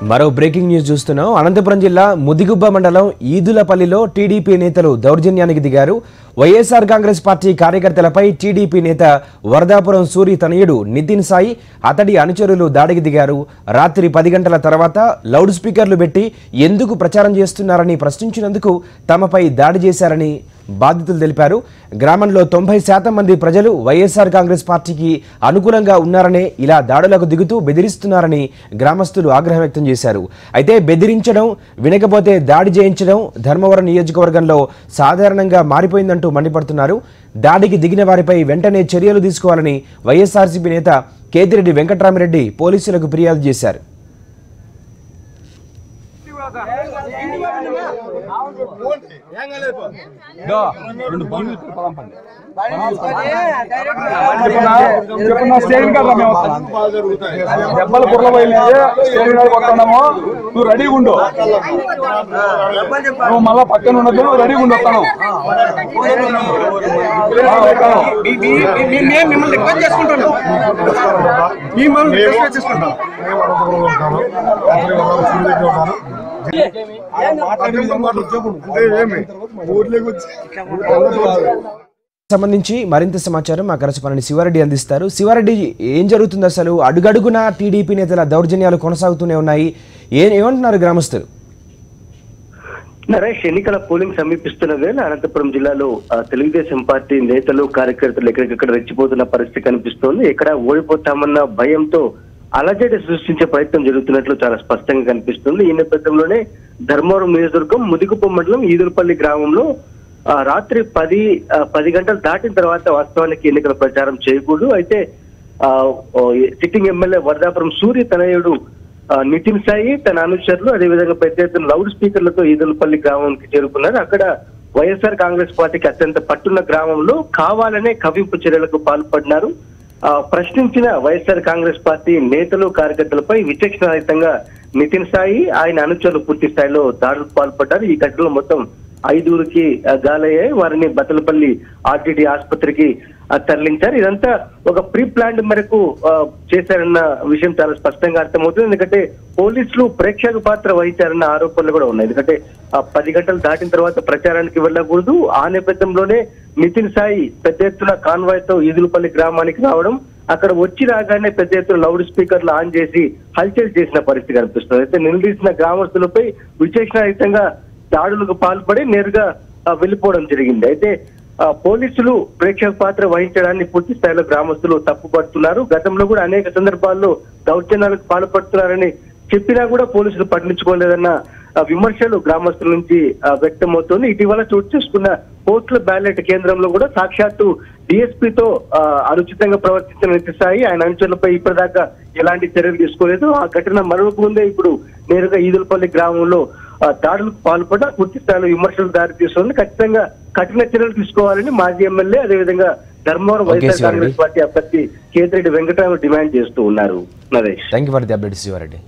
మరో breaking news చూస్తున్నాం. అనంతపురం జిల్లా ముదిగుబ్బ మండలం ఈదులపల్లిలో టీడీపీ నేతలు దౌర్జన్యానికి దిగారు. వైఎస్ఆర్ కాంగ్రెస్ పార్టీ కార్యకర్తలపై టీడీపీ నేత వరదాపురం సూరి తనయుడు నితిన్ సాయి అతడి అనుచరులు దాడికి దిగారు. రాత్రి 10 గంటల తర్వాత లౌడ్ స్పీకర్లు పెట్టి ఎందుకు ప్రచారం చేస్తున్నారని ప్రశ్నించినందుకు తమపై దాడి చేశారని బాధితులు తెలిపారు. గ్రామంలో 90% మంది ప్రజలు వైఎస్ఆర్ కాంగ్రెస్ పార్టీకి అనుకూలంగా ఉన్నారనే ఇలా దాడులకు దిగుతూ బెదిరిస్తున్నారని గ్రామస్తులు ఆగ్రహం వ్యక్తం చేశారు. అయితే బెదిరించడం, వినకపోతే దాడి చేయించడం ధర్మవరం నియోజకవర్గంలో సాధారణంగా మారిపోయిందంటూ మండిపడుతున్నారు. దాడికి దిగిన వారిపై వెంటనే చర్యలు తీసుకోవాలని వైఎస్ఆర్సీపీ నేత కేతిరెడ్డి వెంకటరామిరెడ్డి పోలీసులకు ఫిర్యాదు చేశారు. దెబ్బలు బుర్ర పోయినాయి, కొడుతున్నాము. నువ్వు రెడీగా ఉండు, నువ్వు మళ్ళా పక్కన ఉండదు, నువ్వు రెడీగా ఉండు. వస్తాను మిమ్మల్ని రిక్వెస్ట్ చేసుకుంటాను. సంబంధించి మరింత సమాచారం మా కరెస్పాండెంట్ శివారెడ్డి అందిస్తారు. శివారెడ్డి, ఏం జరుగుతుంది అసలు? అడుగడుగునా టీడీపీ నేతల దౌర్జన్యాలు కొనసాగుతూనే ఉన్నాయి. ఏమంటున్నారు గ్రామస్తులు? నరేష్, ఎన్నికల పోలింగ్ సమీపిస్తున్న వేళ అనంతపురం జిల్లాలో తెలుగుదేశం పార్టీ నేతలు కార్యకర్తలు ఎక్కడికక్కడ రెచ్చిపోతున్న పరిస్థితి కనిపిస్తోంది. ఎక్కడ ఓడిపోతామన్న భయంతో అలజడి సృష్టించే ప్రయత్నం జరుగుతున్నట్లు చాలా స్పష్టంగా కనిపిస్తుంది. ఈ నేపథ్యంలోనే ధర్మవరం నియోజకవర్గం ముదిగుప్ప మండలం ఈదులపల్లి గ్రామంలో రాత్రి 10 గంటలు దాటిన తర్వాత వాస్తవానికి ఎన్నికల ప్రచారం చేయకూడదు. అయితే సిట్టింగ్ ఎమ్మెల్యే వరదాపురం సూరి తనయుడు నితిన్ సాయి తన అనుచరులు అదేవిధంగా పెద్ద ఎత్తున లౌడ్ స్పీకర్లతో ఈదులపల్లి గ్రామానికి చేరుకున్నారు. అక్కడ వైఎస్ఆర్ కాంగ్రెస్ పార్టీకి అత్యంత పట్టున్న గ్రామంలో కావాలనే కవింపు చర్యలకు పాల్పడినారు. ప్రశ్నించిన వైఎస్ఆర్ కాంగ్రెస్ పార్టీ నేతలు కార్యకర్తలపై విచక్షణారహితంగా నితిన్ సాయి ఆయన అనుచరులు పూర్తి స్థాయిలో దాడులకు పాల్పడ్డారు. ఈ ఘటనలో మొత్తం 5 గాలయ్యాయి. వారిని బతలపల్లి ఆర్టీడీ ఆసుపత్రికి తరలించారు. ఇదంతా ఒక ప్రీ ప్లాన్ మేరకు చేశారన్న విషయం చాలా స్పష్టంగా అర్థమవుతుంది. ఎందుకంటే పోలీసులు ప్రేక్షక పాత్ర వహించారన్న ఆరోపణలు కూడా ఉన్నాయి. ఎందుకంటే 10 గంటలు దాటిన తర్వాత ప్రచారానికి వెళ్ళకూడదు. ఆ నేపథ్యంలోనే నితిన్ సాయి పెద్ద ఎత్తున కాన్వాయ్ తో ఈదులపల్లి గ్రామానికి రావడం, అక్కడ వచ్చి రాగానే పెద్ద ఎత్తున లౌడ్ స్పీకర్లు ఆన్ చేసి హల్చల్ చేసిన పరిస్థితి కనిపిస్తుంది. అయితే నిలదీసిన గ్రామస్తులపై విచక్షణారహితంగా దాడులకు పాల్పడి నేరుగా వెళ్లిపోవడం జరిగింది. అయితే పోలీసులు ప్రేక్షక పాత్ర వహించడాన్ని పూర్తి స్థాయిలో గ్రామస్తులు తప్పుపడుతున్నారు. గతంలో కూడా అనేక సందర్భాల్లో దౌర్జన్యాలకు పాల్పడుతున్నారని చెప్పినా కూడా పోలీసులు పట్టించుకోలేదన్న విమర్శలు గ్రామస్తుల నుంచి వ్యక్తమవుతోంది. ఇటీవల చోటు చేసుకున్న పోస్టల్ బ్యాలెట్ కేంద్రంలో కూడా సాక్షాత్తు డిఎస్పీతో అనుచితంగా ప్రవర్తించిన నితిన్ సాయి ఆయన అనుచరులపై ఇప్పటిదాకా ఎలాంటి చర్యలు తీసుకోలేదు. ఆ ఘటన మరొక ముందే ఇప్పుడు నేరుగా ఈదులపల్లి గ్రామంలో దాడులకు పాల్పడ్డ పూర్తి స్థాయిలో విమర్శలు దారితీస్తుంది. ఖచ్చితంగా కఠిన చర్యలు తీసుకోవాలని మాజీ ఎమ్మెల్యే అదేవిధంగా ధర్మవరం వైఎస్ఆర్ కాంగ్రెస్ పార్టీ అభ్యర్థి కేతిరెడ్డి వెంకటరామ డిమాండ్ చేస్తూ ఉన్నారు. Naresh, thank you for the update Sivareddy.